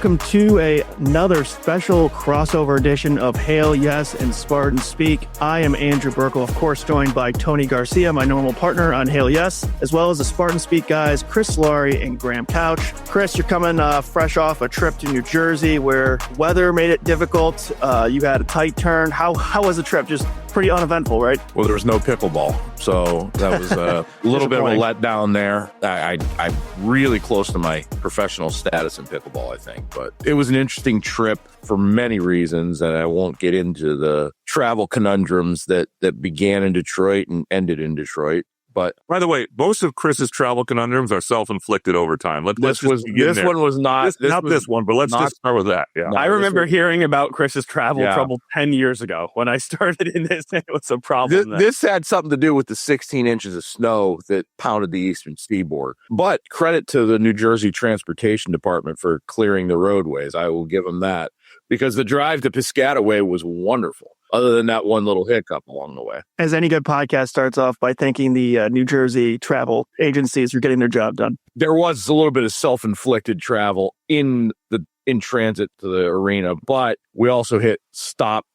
welcome to another special crossover edition of Hail Yes and Spartan Speak. I am Andrew Birkle, of course, joined by Tony Garcia, my normal partner on Hail Yes, as well as the Spartan Speak guys, Chris Solari and Graham Couch. Chris, you're coming fresh off a trip to New Jersey where weather made it difficult. You had a tight turn. How was the trip? Just pretty uneventful, right? Well, there was no pickleball, so that was a little bit of a letdown there. I'm really close to my professional status in pickleball, I think, but it was an interesting trip for many reasons, and I won't get into the travel conundrums that began in Detroit and ended in Detroit. But by the way, most of Chris's travel conundrums are self-inflicted over time. This one was not. Not this one, but let's just start with that. Yeah, I remember hearing about Chris's travel trouble 10 years ago when I started in this. It was a problem. This had something to do with the 16 inches of snow that pounded the eastern seaboard. But credit to the New Jersey Transportation Department for clearing the roadways. I will give them that, because the drive to Piscataway was wonderful, other than that one little hiccup along the way. As any good podcast starts off by thanking the New Jersey travel agencies for getting their job done. There was a little bit of self-inflicted travel in transit to the arena, but we also hit stop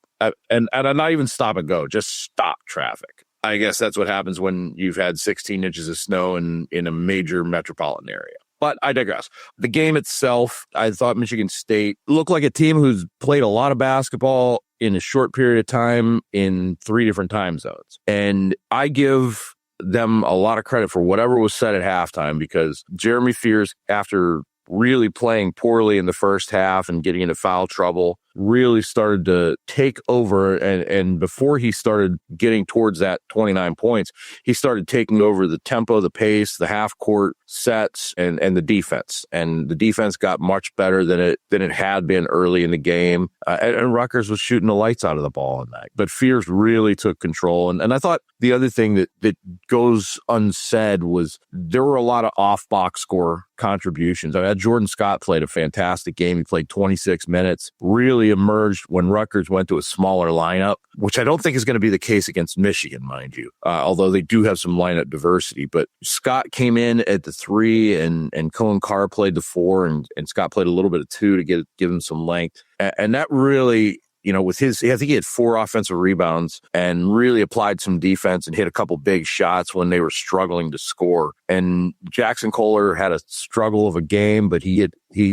and not even stop and go, just stop traffic. I guess that's what happens when you've had 16 inches of snow in a major metropolitan area. But I digress. The game itself, I thought Michigan State looked like a team who's played a lot of basketball in a short period of time in 3 different time zones. And I give them a lot of credit for whatever was said at halftime, because Jeremy Fears, after really playing poorly in the first half and getting into foul trouble, really started to take over. And before he started getting towards that 29 points, he started taking over the tempo, the pace, the half court sets, and the defense. And the defense got much better than it had been early in the game. And Rutgers was shooting the lights out of the ball in that. But Fears really took control. And I thought the other thing that goes unsaid was there were a lot of off-box score contributions. I had Jordan Scott played a fantastic game. He played 26 minutes, really emerged when Rutgers went to a smaller lineup, which I don't think is going to be the case against Michigan, mind you, although they do have some lineup diversity. But Scott came in at the 3 and Cohen Carr played the 4 and Scott played a little bit of 2 to give him some length. And that really, with I think he had 4 offensive rebounds and really applied some defense and hit a couple big shots when they were struggling to score. And Jackson Kohler had a struggle of a game, but he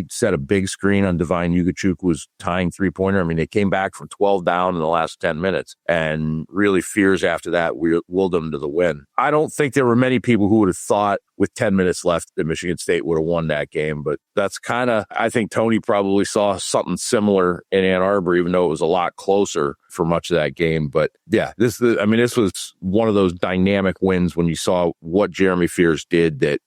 set a big screen on Divine Ugachuk, who was tying 3-pointer. I mean, they came back from 12 down in the last 10 minutes, and really Fears after that willed them to the win. I don't think there were many people who would have thought with 10 minutes left that Michigan State would have won that game, but that's I think Tony probably saw something similar in Ann Arbor, even though it was a lot closer for much of that game. But yeah, this was one of those dynamic wins when you saw what Jeremy Fears did, that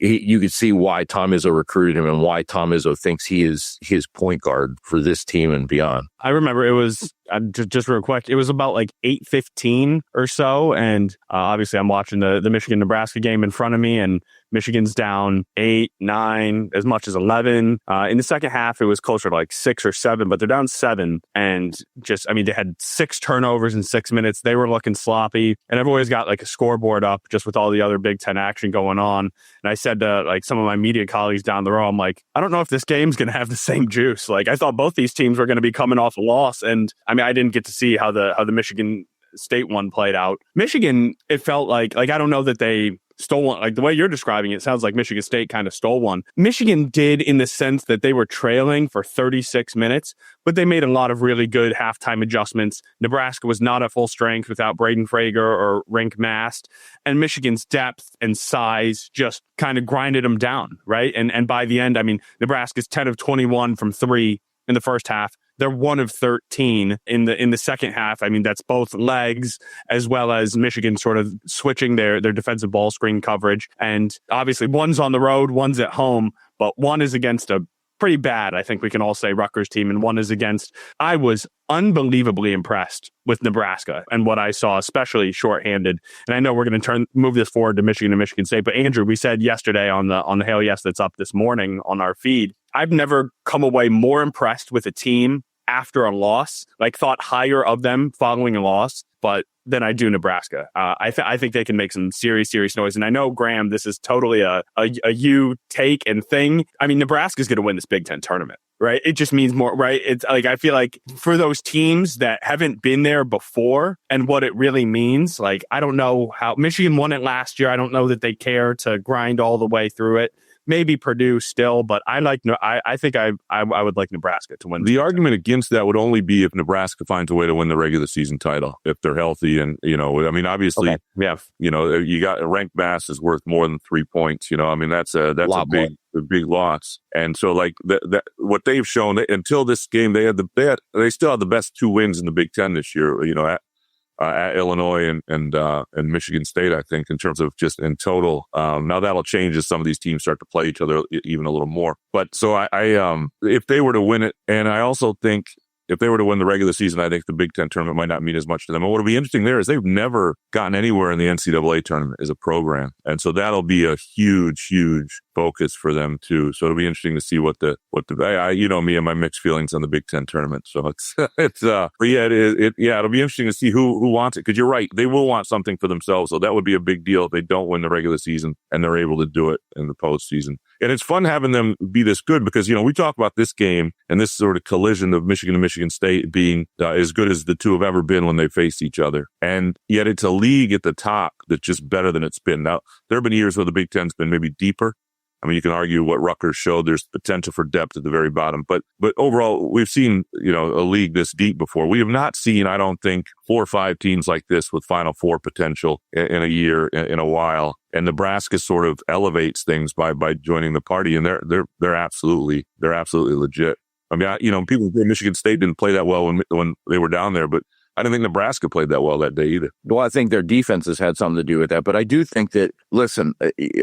you could see why Tom Izzo recruited him and why Tom Izzo thinks he is his point guard for this team and beyond. I remember it was just real quick. It was about like 8:15 or so. And obviously I'm watching the Michigan-Nebraska game in front of me, and Michigan's down 8, 9, as much as 11. In the second half, it was closer to like 6 or 7, but they're down 7. And they had 6 turnovers in 6 minutes. They were looking sloppy. And I've always got like a scoreboard up just with all the other Big Ten action going on. And I said to like some of my media colleagues down the row, I'm like, I don't know if this game's going to have the same juice. Like, I thought both these teams were going to be coming off a loss. And I didn't get to see how the Michigan State one played out. Michigan, it felt like I don't know that they stole one. Like the way you're describing it, sounds like Michigan State kind of stole one. Michigan did, in the sense that they were trailing for 36 minutes, but they made a lot of really good halftime adjustments. Nebraska was not at full strength without Braden Frager or Rink Mast, and Michigan's depth and size just kind of grinded them down, right? And by the end, Nebraska's 10 of 21 from 3 in the first half. They're 1 of 13 in the second half. That's both legs as well as Michigan sort of switching their defensive ball screen coverage. And obviously one's on the road, one's at home, but one is against a pretty bad, I think we can all say, Rutgers team, and one is against. I was unbelievably impressed with Nebraska and what I saw, especially shorthanded. And I know we're going to move this forward to Michigan and Michigan State, but Andrew, we said yesterday on the Hail Yes that's up this morning on our feed, I've never come away more impressed with a team after a loss, like thought higher of them following a loss, but than I do Nebraska. I think they can make some serious noise. And I know, Graham, this is totally a you take and thing. I mean, Nebraska's going to win this Big Ten tournament, right? It just means more, right? It's like, I feel like for those teams that haven't been there before and what it really means, like, I don't know how Michigan won it last year. I don't know that they care to grind all the way through it. Maybe Purdue still, but I think I would like Nebraska to win. The argument against that would only be if Nebraska finds a way to win the regular season title, if they're healthy. And, I mean, obviously, you got a ranked mass is worth more than 3 points. I mean, that's a big loss. And so, like, that what they've shown until this game, they still had the best 2 wins in the Big Ten this year, at Illinois and Michigan State, I think, in terms of just in total. Now that'll change as some of these teams start to play each other even a little more. But so I if they were to win it, and I also think if they were to win the regular season, I think the Big Ten tournament might not mean as much to them. And what will be interesting there is they've never gotten anywhere in the NCAA tournament as a program. And so that'll be a huge focus for them too. So it'll be interesting to see what the me and my mixed feelings on the Big Ten tournament. So it'll be interesting to see who wants it. Cause you're right. They will want something for themselves. So that would be a big deal if they don't win the regular season and they're able to do it in the postseason. And it's fun having them be this good because, we talk about this game and this sort of collision of Michigan and Michigan State being as good as the two have ever been when they face each other. And yet it's a league at the top that's just better than it's been. Now, there have been years where the Big Ten's been maybe deeper. I mean, you can argue what Rutgers showed. There's potential for depth at the very bottom. But overall, we've seen, a league this deep before. We have not seen, I don't think, 4 or 5 teams like this with Final Four potential in a year, in a while. And Nebraska sort of elevates things by joining the party. And they're absolutely legit. I mean, people say Michigan State didn't play that well when they were down there, but I didn't think Nebraska played that well that day either. Well, I think their defenses had something to do with that. But I do think that, listen,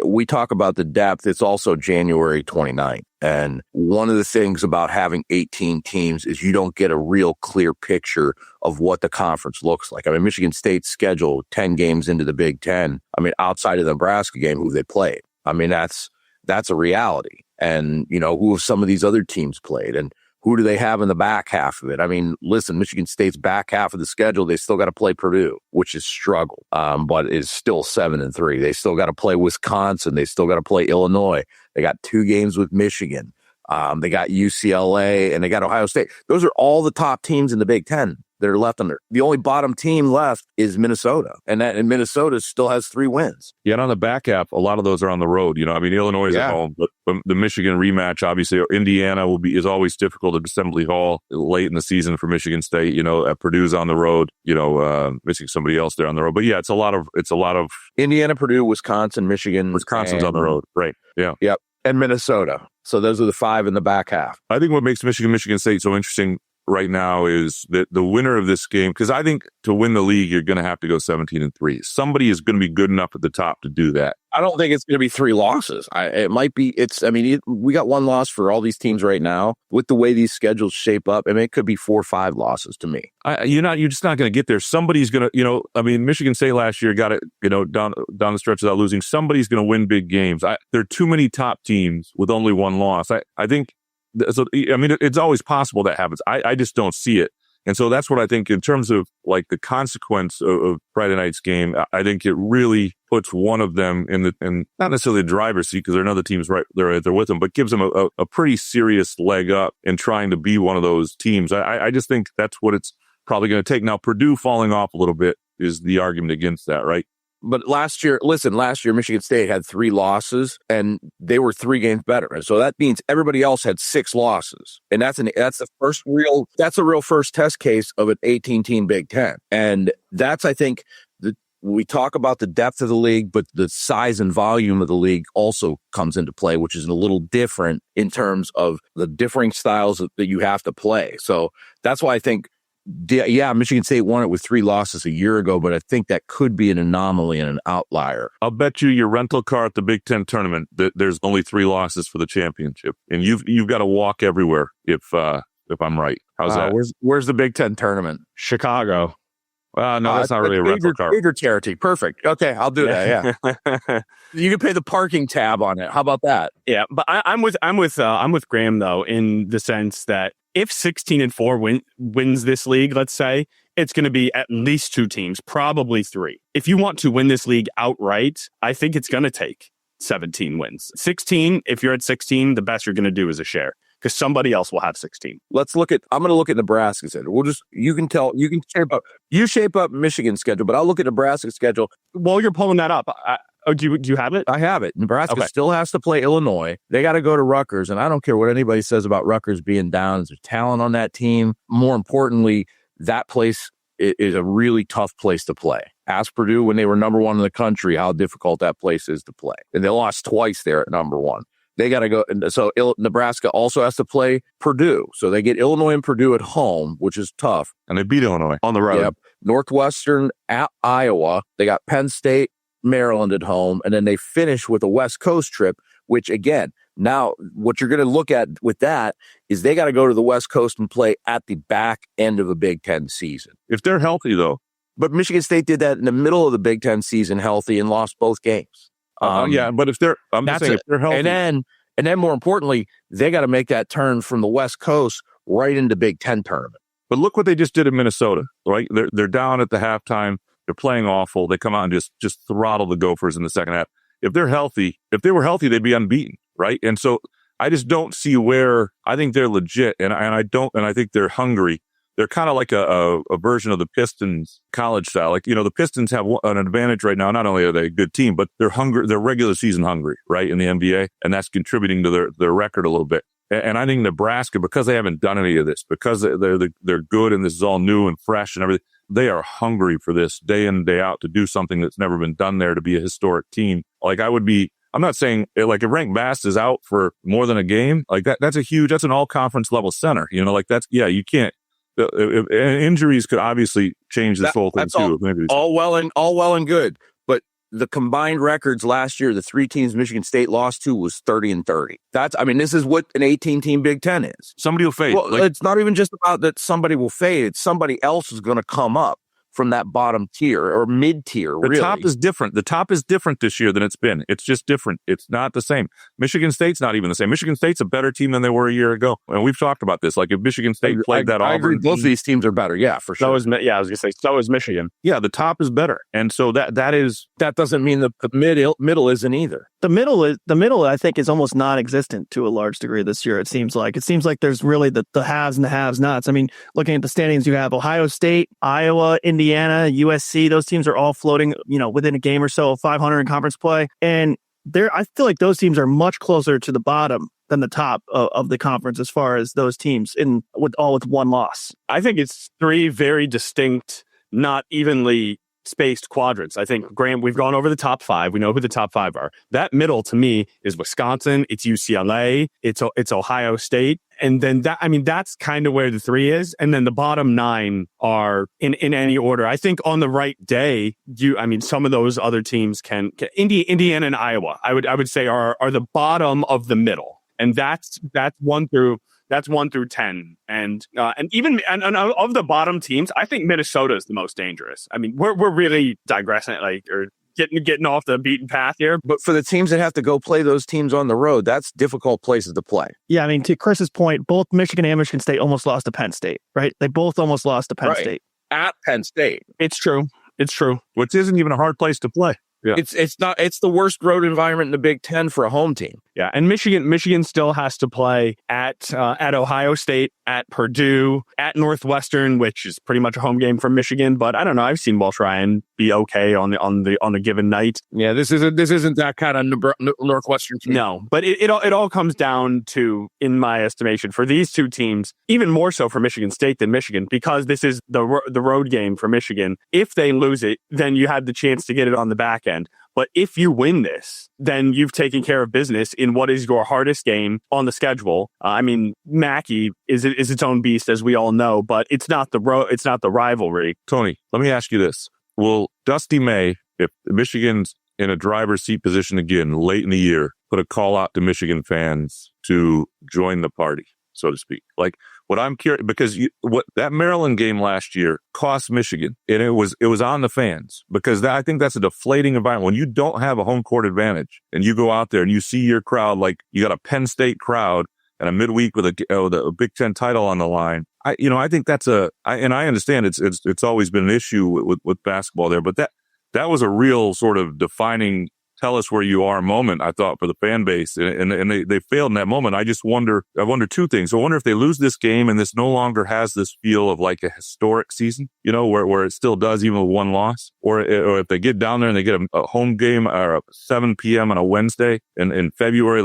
we talk about the depth. It's also January 29th. And one of the things about having 18 teams is you don't get a real clear picture of what the conference looks like. I mean, Michigan State's scheduled 10 games into the Big Ten. I mean, outside of the Nebraska game, who they played. I mean, that's a reality. And, who have some of these other teams played? And who do they have in the back half of it? I mean, listen, Michigan State's back half of the schedule, they still got to play Purdue, which is struggle, but is still 7-3. They still got to play Wisconsin. They still got to play Illinois. They got 2 games with Michigan. They got UCLA and they got Ohio State. Those are all the top teams in the Big Ten that are left under. The only bottom team left is Minnesota, and Minnesota still has 3 wins. Yeah, and on the back half, a lot of those are on the road. I mean, Illinois is at home, but the Michigan rematch, obviously, Indiana is always difficult at Assembly Hall late in the season for Michigan State. Purdue's on the road. Missing somebody else there on the road, but yeah, it's a lot of Indiana, Purdue, Wisconsin, Michigan. Wisconsin's on the road, right? Yeah, yep, and Minnesota. So those are the 5 in the back half. I think what makes Michigan State so interesting right now is that the winner of this game, because I think to win the league, you're going to have to go 17-3. Somebody is going to be good enough at the top to do that. I don't think it's going to be 3 losses. It might be. We got 1 loss for all these teams right now. With the way these schedules shape up, I mean, it could be 4 or 5 losses to me. You're just not going to get there. Somebody's going to, Michigan State last year got it, down the stretch without losing. Somebody's going to win big games. There are too many top teams with only 1 loss. I think. So, I mean, it's always possible that happens. I just don't see it. And so that's what I think in terms of like the consequence of Friday night's game. I think it really puts one of them in not necessarily the driver's seat because there are other teams right there with them, but gives them a pretty serious leg up in trying to be one of those teams. I just think that's what it's probably going to take. Now, Purdue falling off a little bit is the argument against that, right? But last year, Michigan State had 3 losses and they were 3 games better. And so that means everybody else had 6 losses. And that's a real first test case of an 18-team Big Ten. And that's, I think, we talk about the depth of the league, but the size and volume of the league also comes into play, which is a little different in terms of the differing styles that you have to play. So that's why I think, yeah, Michigan State won it with 3 losses a year ago, but I think that could be an anomaly and an outlier. I'll bet you your rental car at the Big Ten tournament, there's only 3 losses for the championship, and you've got to walk everywhere if I'm right. How's that? Where's the Big Ten tournament? Chicago. No, that's not really a rental car. Bigger territory. Perfect. Okay, I'll do that. Yeah, you can pay the parking tab on it. How about that? Yeah, but I'm with Graham though in the sense that if 16-4 wins this league, let's say, it's going to be at least 2 teams, probably 3. If you want to win this league outright, I think it's going to take 17 wins. 16, if you're at 16, the best you're going to do is a share, because somebody else will have 16. I'm going to look at Nebraska's schedule. You shape up Michigan's schedule, but I'll look at Nebraska's schedule. While you're pulling that up, do you have it? I have it. Nebraska still has to play Illinois. They got to go to Rutgers, and I don't care what anybody says about Rutgers being down. There's talent on that team. More importantly, that place is a really tough place to play. Ask Purdue when they were number 1 in the country how difficult that place is to play. And they lost twice there at number 1. They got to go. So Nebraska also has to play Purdue. So they get Illinois and Purdue at home, which is tough. And they beat Illinois on the road. Yep. Northwestern at Iowa. They got Penn State, Maryland at home. And then they finish with a West Coast trip, which again, now what you're going to look at with that is they got to go to the West Coast and play at the back end of a Big Ten season. If they're healthy, though. But Michigan State did that in the middle of the Big Ten season healthy and lost both games. But if they're healthy. And then more importantly, they got to make that turn from the West Coast right into Big Ten tournament. But look what they just did in Minnesota, right? They're down at the halftime. They're playing awful. They come out and just throttle the Gophers in the second half. If they were healthy, they'd be unbeaten, right? And so I just don't see where. I think they're legit, and I think they're hungry. They're kind of like a version of the Pistons college style. Like, the Pistons have an advantage right now. Not only are they a good team, but they're regular season hungry, right, in the NBA. And that's contributing to their record a little bit. And I think Nebraska, because they haven't done any of this, because they're good and this is all new and fresh and everything, they are hungry for this day in, day out to do something that's never been done there, to be a historic team. Like I'm not saying like if Rank Bass is out for more than a game, like that's an all conference level center, you can't. Injuries could obviously change this whole thing too. All well and good, but the combined records last year, the 3 teams Michigan State lost to was 30-30. This is what an 18-team Big Ten is. Somebody will fade. Well, it's not even just about that somebody will fade. It's somebody else is going to come up from that bottom tier or mid tier. The top is different. The top is different this year than it's been. It's just different. It's not the same. Michigan State's not even the same. Michigan State's a better team than they were a year ago. And we've talked about this. Like if Michigan State played that Auburn. I agree. Both of these teams are better. Yeah, for sure. I was going to say, so is Michigan. Yeah, the top is better. And so that doesn't mean the middle isn't either. The middle, I think, is almost non-existent to a large degree this year. It seems like there's really the haves and the have-nots. I mean, looking at the standings, you have Ohio State, Iowa, Indiana, USC. Those teams are all floating, within a game or so of 500 in conference play. And I feel like those teams are much closer to the bottom than the top of the conference as far as those teams with one loss. I think it's 3 very distinct, not evenly spaced quadrants. I think, Graham, we've gone over the top 5. We know who the top 5 are. That middle, to me, is Wisconsin. It's UCLA. It's Ohio State. And then that's kind of where the 3 is. And then the bottom 9 are in any order. I think on the right day, some of those other teams can Indiana and Iowa, I would say are the bottom of the middle. And that's 1 through 10. And even of the bottom teams, I think Minnesota is the most dangerous. I mean, we're really digressing, or getting off the beaten path here. But for the teams that have to go play those teams on the road, that's difficult places to play. Yeah, I mean, to Chris's point, both Michigan and Michigan State almost lost to Penn State, right? They both almost lost to Penn State. At Penn State. It's true. Which isn't even a hard place to play. Yeah. It's the worst road environment in the Big Ten for a home team. Yeah, and Michigan still has to play at Ohio State, at Purdue, at Northwestern, which is pretty much a home game for Michigan. But I don't know. I've seen Walsh Ryan be okay on a given night. Yeah, this isn't that kind of Northwestern team. No, but it all comes down to, in my estimation, for these 2 teams, even more so for Michigan State than Michigan, because this is the road game for Michigan. If they lose it, then you have the chance to get it on the back end. But if you win this, then you've taken care of business in what is your hardest game on the schedule. Mackey is its own beast, as we all know, but it's not the rivalry. Tony, let me ask you this. Will Dusty May, if Michigan's in a driver's seat position again late in the year, put a call out to Michigan fans to join the party, so to speak? Like, what I'm curious, because that Maryland game last year cost Michigan, and it was on the fans, because I think that's a deflating environment. When you don't have a home court advantage and you go out there and you see your crowd, like you got a Penn State crowd and a midweek with a Big Ten title on the line. I think that's and I understand it's always been an issue with basketball there, but that was a real sort of defining tell us where you are moment, I thought, for the fan base. And they failed in that moment. I wonder two things. I wonder if they lose this game and this no longer has this feel of like a historic season, where it still does even with one loss, or if they get down there and they get a home game or a 7 p.m. on a Wednesday in February,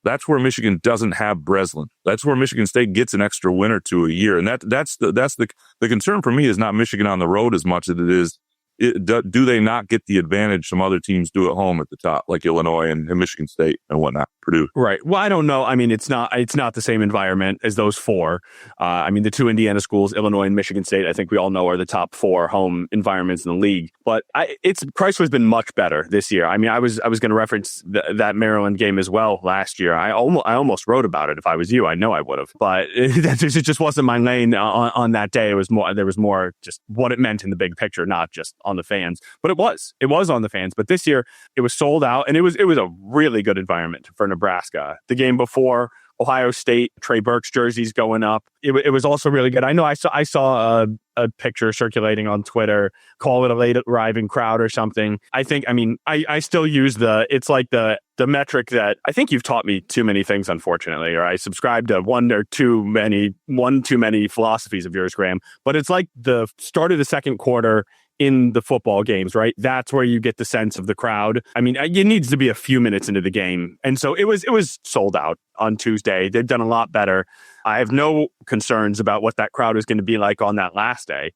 that's where Michigan doesn't have Breslin. That's where Michigan State gets an extra win or two a year. And that's the concern for me is not Michigan on the road as much as it is, do they not get the advantage some other teams do at home at the top, like Illinois and Michigan State and whatnot, Purdue? Right. Well, I don't know. I mean, it's not the same environment as those four. The two Indiana schools, Illinois and Michigan State, I think we all know are the top four home environments in the league. But Chrysler's been much better this year. I mean, I was going to reference that Maryland game as well last year. I almost wrote about it if I was you. I know I would have, but it just wasn't my lane on that day. There was more just what it meant in the big picture, not just on the fans. But it was on the fans. But this year it was sold out, and it was a really good environment for Nebraska. The game before, Ohio State, Trey Burke's jerseys going up. It was also really good. I know I saw a picture circulating on Twitter, call it a late arriving crowd or something. I still use it's like the metric that I think you've taught me too many things, unfortunately, or I subscribe to one too many philosophies of yours, Graham. But it's like the start of the second quarter in the football games, right? That's where you get the sense of the crowd. I mean, it needs to be a few minutes into the game. And so it was sold out on Tuesday. They've done a lot better. I have no concerns about what that crowd is going to be like on that last day.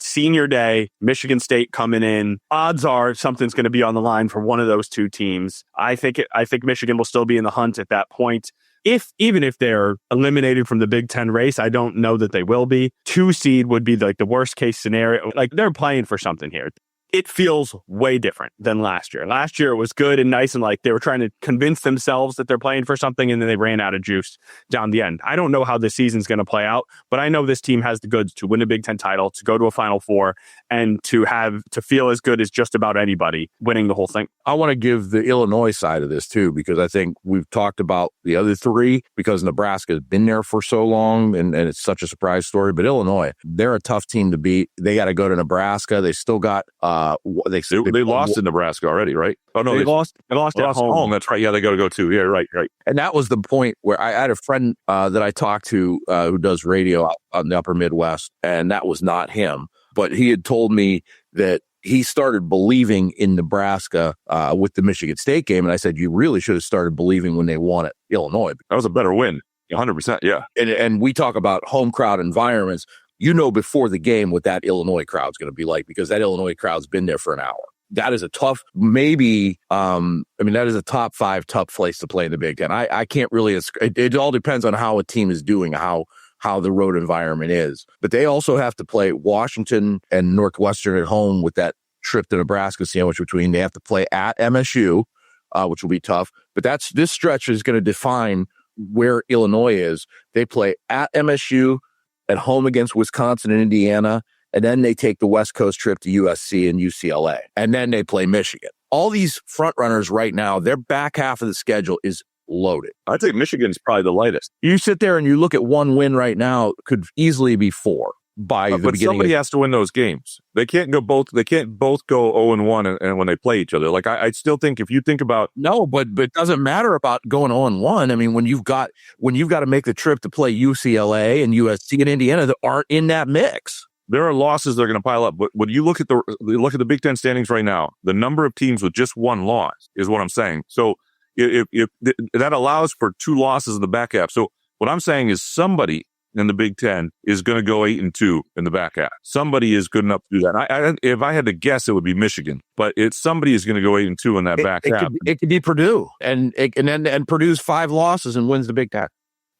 Senior day, Michigan State coming in. Odds are something's going to be on the line for one of those two teams. I think Michigan will still be in the hunt at that point. Even if they're eliminated from the Big Ten race, I don't know that they will be. 2 seed would be like the worst case scenario. Like, they're playing for something here. It feels way different than last year. Last year it was good and nice and like they were trying to convince themselves that they're playing for something, and then they ran out of juice down the end. I don't know how this season's going to play out, but I know this team has the goods to win a Big Ten title, to go to a Final Four, and to feel as good as just about anybody winning the whole thing. I want to give the Illinois side of this too, because I think we've talked about the other three because Nebraska has been there for so long and it's such a surprise story. But Illinois, they're a tough team to beat. They got to go to Nebraska. They still got they lost in Nebraska already, right? Oh no, they lost at home. That's right. Yeah, they got to go too. Yeah, right. And that was the point where I had a friend that I talked to who does radio out in the upper Midwest, and that was not him. But he had told me that he started believing in Nebraska with the Michigan State game. And I said, you really should have started believing when they won at Illinois. That was a better win. 100%. Yeah. And we talk about home crowd environments. Before the game what that Illinois crowd's going to be like, because that Illinois crowd's been there for an hour. That is a tough, that is a top 5 tough place to play in the Big Ten. I can't really, it all depends on how a team is doing, how the road environment is. But they also have to play Washington and Northwestern at home with that trip to Nebraska sandwich between. They have to play at MSU, which will be tough. But this stretch is going to define where Illinois is. They play at MSU, at home against Wisconsin and Indiana, and then they take the West Coast trip to USC and UCLA, and then they play Michigan. All these front runners right now, their back half of the schedule is loaded. I think Michigan's probably the lightest. You sit there and you look at one win right now, could easily be 4 by the beginning. But somebody has to win those games. They can't both go 0-1 and when they play each other. Like I still think if you think about but it doesn't matter about going 0-1. I mean, when you've got to make the trip to play UCLA and USC and Indiana that aren't in that mix. There are losses that are going to pile up. But when you look at the Big Ten standings right now, the number of teams with just one loss is what I'm saying. So if that allows for 2 losses in the back half. So what I'm saying is somebody in the Big Ten is going to go 8-2 in the back half. Somebody is good enough to do that. If I had to guess, it would be Michigan, but somebody is going to go 8-2 in that back half. It could be Purdue, and Purdue's 5 losses and wins the Big Ten.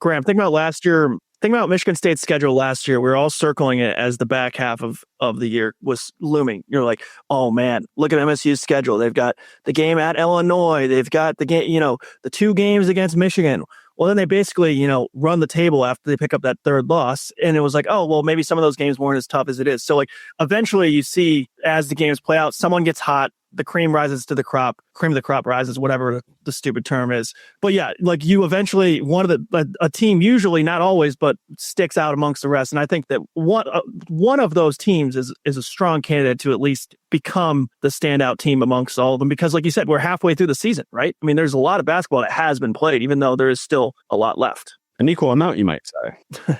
Graham, think about last year. Think about Michigan State's schedule last year. We were all circling it as the back half of the year was looming. You're like, oh man, look at MSU's schedule. They've got the game at Illinois. They've got the game, the 2 games against Michigan. Well, then they basically, run the table after they pick up that 3rd loss. And it was like, oh, well, maybe some of those games weren't as tough as it is. So like eventually you see as the games play out, someone gets hot. the cream rises to the crop, cream of the crop rises, whatever the stupid term is. But yeah, like you eventually, a team usually, not always, but sticks out amongst the rest. And I think that one of those teams is a strong candidate to at least become the standout team amongst all of them. Because like you said, we're halfway through the season, right? I mean, there's a lot of basketball that has been played, even though there is still a lot left. An equal amount, you might say.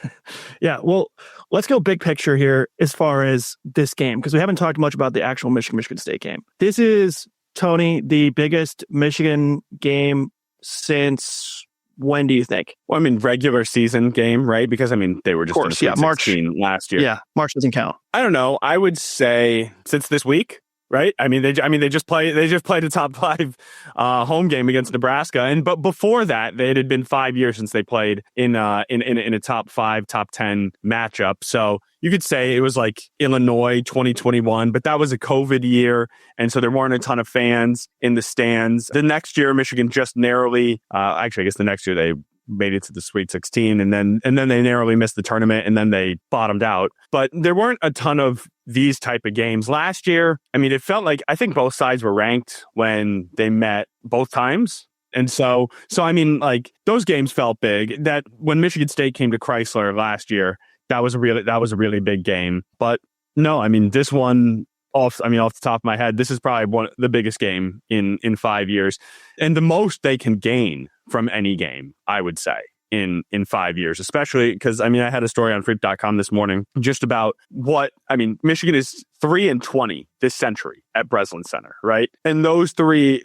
Yeah, well, let's go big picture here as far as this game, because we haven't talked much about the actual Michigan State game. This is, Tony, the biggest Michigan game since when do you think? Well, I mean, regular season game, right? Because, I mean, they were just in the Sweet 16 last year. Yeah, March doesn't count. I don't know. I would say since this week. Right. I mean, they just played a top 5 home game against Nebraska. But before that, it had been 5 years since they played in a top 5, top 10 matchup. So you could say it was like Illinois 2021, but that was a COVID year. And so there weren't a ton of fans in the stands. The next year, Michigan just narrowly, actually, I guess the next year they made it to the Sweet 16 and then they narrowly missed the tournament and then they bottomed out. But there weren't a ton of these type of games. Last year, I mean, it felt like I think both sides were ranked when they met both times. And so I mean, like those games felt big. That when Michigan State came to Chrysler last year, that was a really big game. But no, I mean, this one off the top of my head, this is probably the biggest game in 5 years and the most they can gain from any game, I would say, in 5 years, especially because, I mean, I had a story on Freep.com this morning just about Michigan is 3-20 this century at Breslin Center, right? And those three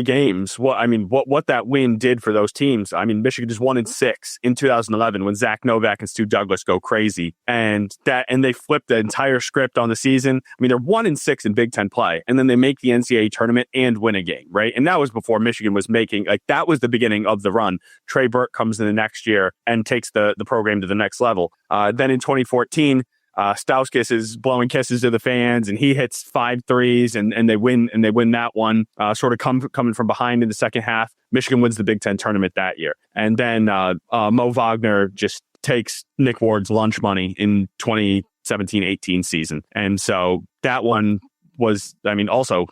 games, what that win did for those teams. I mean, Michigan is 1-6 in 2011 when Zach Novak and Stu Douglas go crazy, and they flipped the entire script on the season. I mean, they're 1-6 in Big Ten play, and then they make the NCAA tournament and win a game, right? And that was before Michigan was making, like, that was the beginning of the run. Trey Burke comes in the next year and takes the program to the next level. Then in 2014. Stauskas is blowing kisses to the fans and he hits 5 threes and they win that one, sort of coming from behind in the second half. Michigan wins the Big Ten tournament that year. And then Mo Wagner just takes Nick Ward's lunch money in 2017-18 season. And so that one was, I mean, also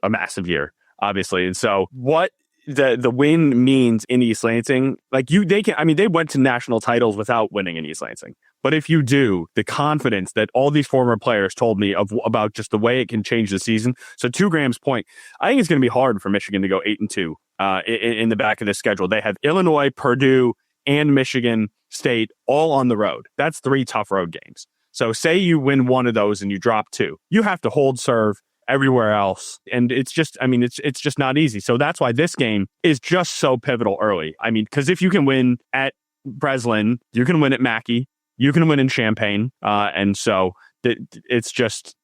a massive year, obviously. And so what the win means in East Lansing, like they went to national titles without winning in East Lansing. But if you do, the confidence that all these former players told me about just the way it can change the season. So to Graham's point, I think it's going to be hard for Michigan to go 8-2 in the back of the schedule. They have Illinois, Purdue, and Michigan State all on the road. That's 3 tough road games. So say you win one of those and you drop 2. You have to hold serve everywhere else. And it's just not easy. So that's why this game is just so pivotal early. I mean, because if you can win at Breslin, you can win at Mackey. You can win in Champaign, and so it's just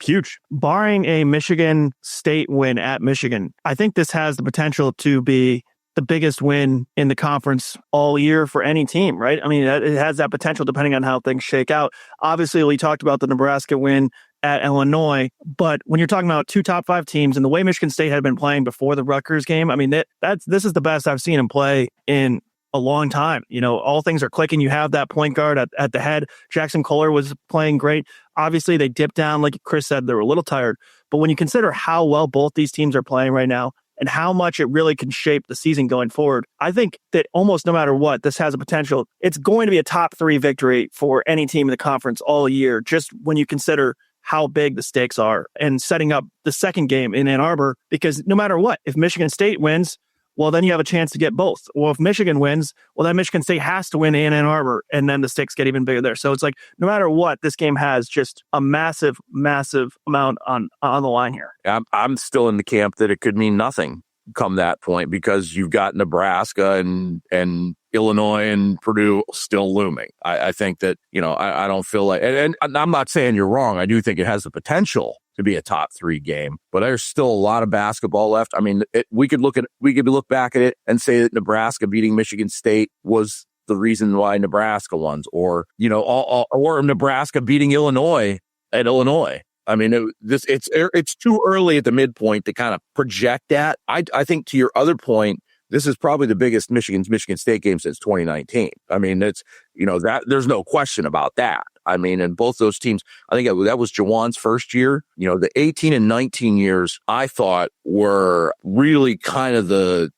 huge. Barring a Michigan State win at Michigan, I think this has the potential to be the biggest win in the conference all year for any team, right? I mean, it has that potential depending on how things shake out. Obviously, we talked about the Nebraska win at Illinois, but when you're talking about 2 top 5 teams and the way Michigan State had been playing before the Rutgers game, I mean, this is the best I've seen them play in a long time. You know, all things are clicking. You have that point guard at the head. Jackson Kohler was playing great. Obviously, they dipped down. Like Chris said, they were a little tired. But when you consider how well both these teams are playing right now and how much it really can shape the season going forward, I think that almost no matter what, this has a potential. It's going to be a top 3 victory for any team in the conference all year, just when you consider how big the stakes are and setting up the second game in Ann Arbor, because no matter what, if Michigan State wins, well, then you have a chance to get both. Well, if Michigan wins, well, then Michigan State has to win in Ann Arbor, and then the stakes get even bigger there. So it's like, no matter what, this game has just a massive, massive amount on the line here. I'm still in the camp that it could mean nothing come that point because you've got Nebraska and Illinois and Purdue still looming. I think that, I don't feel like, and I'm not saying you're wrong. I do think it has the potential to be a top 3 game, but there's still a lot of basketball left. I mean, we could look back at it and say that Nebraska beating Michigan State was the reason why Nebraska won, or Nebraska beating Illinois at Illinois. I mean, it's too early at the midpoint to kind of project that. I think to your other point, this is probably the biggest Michigan State game since 2019. I mean, it's that there's no question about that. I mean, and both those teams, I think that was Jawan's first year. You know, the 18 and 19 years, I thought were really kind of the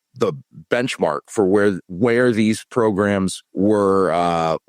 benchmark for where these programs were,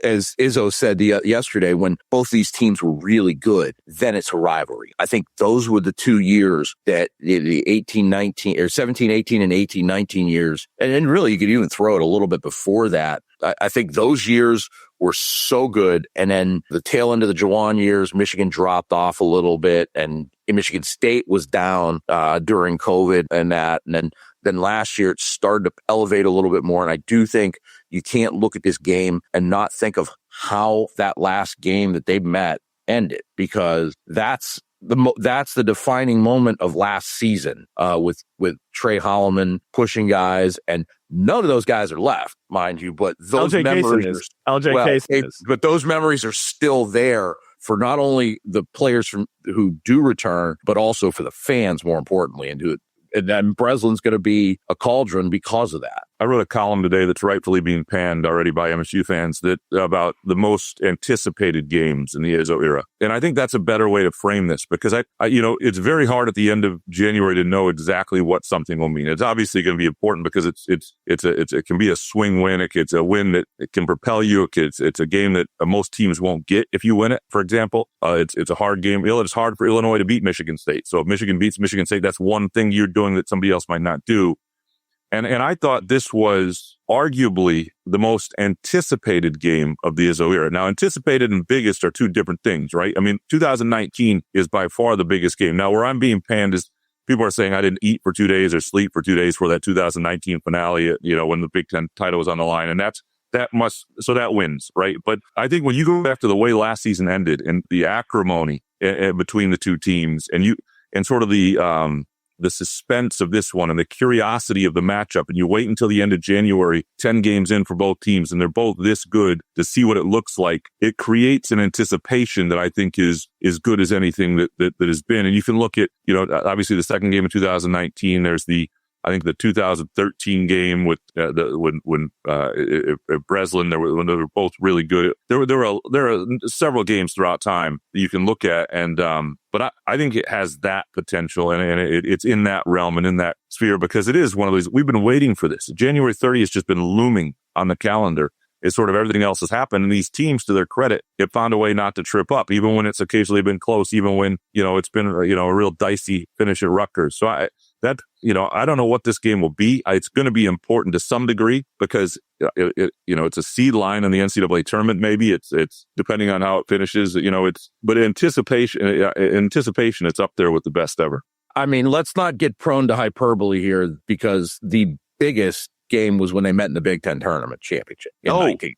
as Izzo said yesterday, when both these teams were really good, then it's a rivalry. I think those were the 2 years that the 18, 19 or 17, 18 and 18, 19 years. And then really you could even throw it a little bit before that. I think those years were so good. And then the tail end of the Jawan years, Michigan dropped off a little bit, and Michigan State was down during COVID and that. And then last year it started to elevate a little bit more. And I do think you can't look at this game and not think of how that last game that they met ended, because that's the defining moment of last season, with Trey Holloman pushing guys, and none of those guys are left, mind you, but those memories but those memories are still there for not only the players who do return, but also for the fans, more importantly, and then Breslin's going to be a cauldron because of that. I wrote a column today that's rightfully being panned already by MSU fans about the most anticipated games in the Izzo era. And I think that's a better way to frame this, because I it's very hard at the end of January to know exactly what something will mean. It's obviously going to be important because it can be a swing win. It's a win that it can propel you. It's a game that most teams won't get if you win it. For example, it's a hard game. It's hard for Illinois to beat Michigan State. So if Michigan beats Michigan State, that's one thing you're doing that somebody else might not do. And I thought this was arguably the most anticipated game of the Izzo era. Now, anticipated and biggest are two different things, right? I mean, 2019 is by far the biggest game. Now, where I'm being panned is people are saying I didn't eat for 2 days or sleep for 2 days for that 2019 finale, when the Big Ten title was on the line. And that wins, right? But I think when you go back to the way last season ended and the acrimony between the two teams, and sort of the suspense of this one and the curiosity of the matchup, and you wait until the end of January, 10 games in for both teams, and they're both this good, to see what it looks like, it creates an anticipation that I think is good as anything that has been. And you can look at, obviously the second game in 2019, there's I think the 2013 game with when Breslin, when they were both really good. There are several games throughout time that you can look at, and but I think it has that potential, and it's in that realm and in that sphere, because it is one of these. We've been waiting for this. January 30th has just been looming on the calendar. It's sort of everything else has happened, and these teams, to their credit, have found a way not to trip up, even when it's occasionally been close, even when it's been a real dicey finish at Rutgers. So I don't know what this game will be. It's going to be important to some degree, because it's a seed line in the NCAA tournament. Maybe it's depending on how it finishes. But anticipation, it's up there with the best ever. I mean, let's not get prone to hyperbole here, because the biggest game was when they met in the Big Ten tournament championship in 19.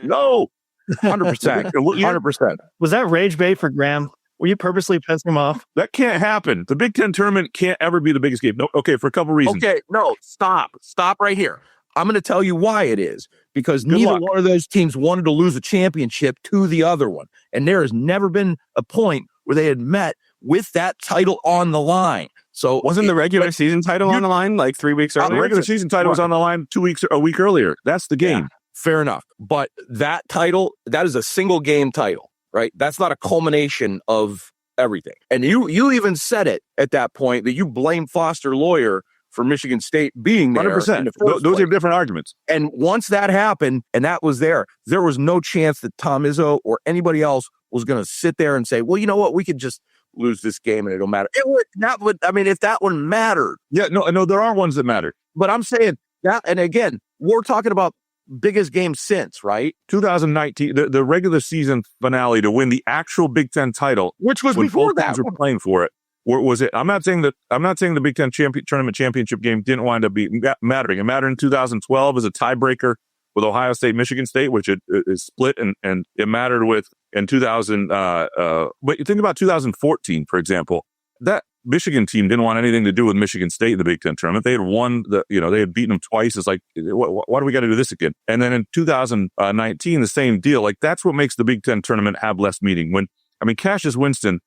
No, 100%. 100%. Was that rage bait for Graham? Were you purposely pissing him off? That can't happen. The Big Ten tournament can't ever be the biggest game. No, okay, for a couple reasons. Okay, no, stop right here. I'm going to tell you why it is, because neither one of those teams wanted to lose a championship to the other one. And there has never been a point where they had met with that title on the line. So wasn't the regular season title on the line like 3 weeks earlier? The regular season title was on the line a week earlier. That's the game. Yeah, fair enough. But that title, that is a single game title, right? That's not a culmination of everything. And you even said it at that point that you blame Foster Lawyer for Michigan State being there. 100%. Those are different arguments. And once that happened and that was there was no chance that Tom Izzo or anybody else was going to sit there and say, well, you know what, we could just lose this game and it'll matter. If that one mattered. Yeah, no, there are ones that matter. But I'm saying that, and again, we're talking about biggest game since, right? 2019, the regular season finale to win the actual Big Ten title, which was before that. Teams were playing for it. Was it? I'm not saying the Big Ten tournament championship game didn't wind up mattering. It mattered in 2012 as a tiebreaker with Ohio State, Michigan State, which it split, and it mattered in 2000. But you think about 2014, for example, that Michigan team didn't want anything to do with Michigan State in the Big Ten tournament. They had won they had beaten them twice. It's like, why do we got to do this again? And then in 2019, the same deal. Like, that's what makes the Big Ten tournament have less meaning. Cassius Winston,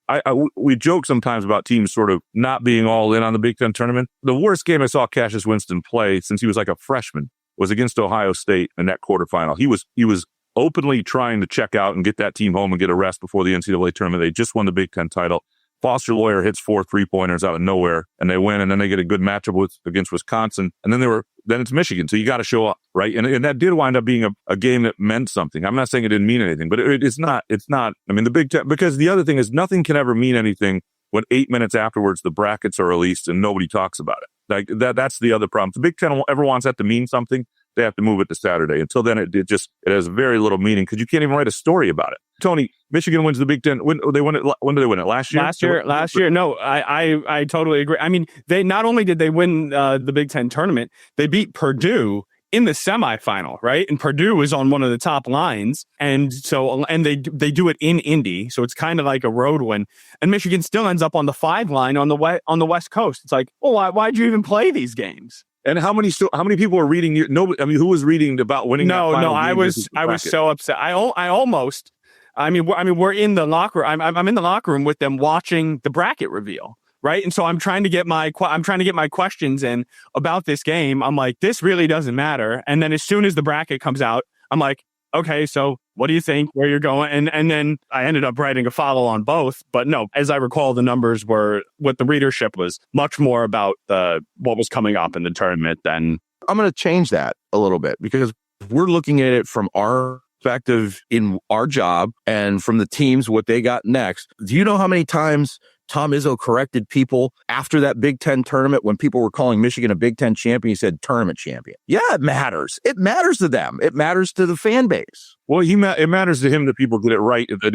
we joke sometimes about teams sort of not being all in on the Big Ten tournament. The worst game I saw Cassius Winston play since he was like a freshman was against Ohio State in that quarterfinal. He was openly trying to check out and get that team home and get a rest before the NCAA tournament. They just won the Big Ten title. Foster Loyer hits 4 3-pointers out of nowhere, and they win, and then they get a good matchup against Wisconsin, and then it's Michigan. So you got to show up, right? And that did wind up being a game that meant something. I'm not saying it didn't mean anything, but it's not. I mean, the Big Ten, because the other thing is nothing can ever mean anything when 8 minutes afterwards the brackets are released and nobody talks about it. Like that's the other problem. If the Big Ten ever wants that to mean something, they have to move it to Saturday. Until then, it has very little meaning because you can't even write a story about it. Tony, Michigan wins the Big Ten. When did they win it? Last year? Last year. No, I totally agree. I mean, they not only did they win the Big Ten tournament, they beat Purdue in the semifinal, right? And Purdue was on one of the top lines, and they do it in Indy, so it's kind of like a road win. And Michigan still ends up on the 5 line on the West Coast. It's like, well, why'd you even play these games? And how many people were reading? Who was reading about winning? No, I was so upset. I mean, we're in the locker. I'm in the locker room with them watching the bracket reveal, right? And so I'm trying to get my questions in about this game. I'm like, this really doesn't matter. And then as soon as the bracket comes out, I'm like, okay, so what do you think? Where you're going? And then I ended up writing a follow on both. But no, as I recall, the numbers were what the readership was much more about what was coming up in the tournament than. I'm going to change that a little bit because we're looking at it from our perspective in our job and from the teams, what they got next. Do you know how many times Tom Izzo corrected people after that Big Ten tournament when people were calling Michigan a Big Ten champion? He said tournament champion. Yeah, it matters. It matters to them. It matters to the fan base. Well, it matters to him that people get it right. If they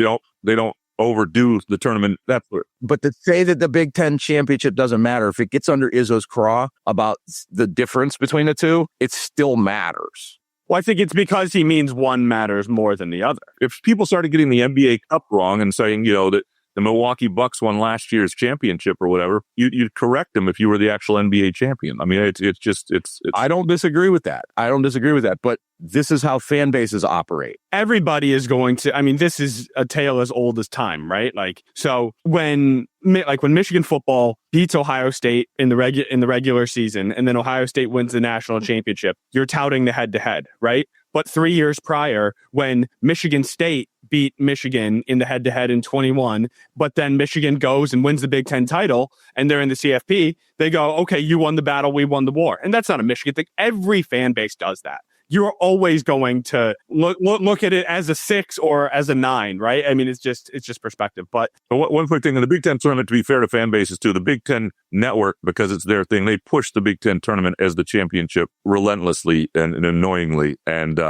don't overdo the tournament. But to say that the Big Ten championship doesn't matter, if it gets under Izzo's craw about the difference between the two, it still matters. Well, I think it's because he means one matters more than the other. If people started getting the NBA Cup wrong and saying, that the Milwaukee Bucks won last year's championship or whatever, you'd correct them if you were the actual NBA champion. I mean, it's. I don't disagree with that. But this is how fan bases operate. Everybody is going to. I mean, this is a tale as old as time, right? Like, so when Michigan football beats Ohio State in the regular season, and then Ohio State wins the national championship, you're touting the head-to-head, right? But 3 years prior, when Michigan State beat Michigan in the head-to-head in 21, but then Michigan goes and wins the Big Ten title, and they're in the CFP, they go, okay, you won the battle, we won the war. And that's not a Michigan thing. Every fan base does that. You're always going to look at it as a 6 or as a 9, right? I mean, it's just perspective. But one quick thing in the Big Ten tournament, to be fair to fan bases too, the Big Ten Network, because it's their thing, they push the Big Ten tournament as the championship relentlessly and annoyingly and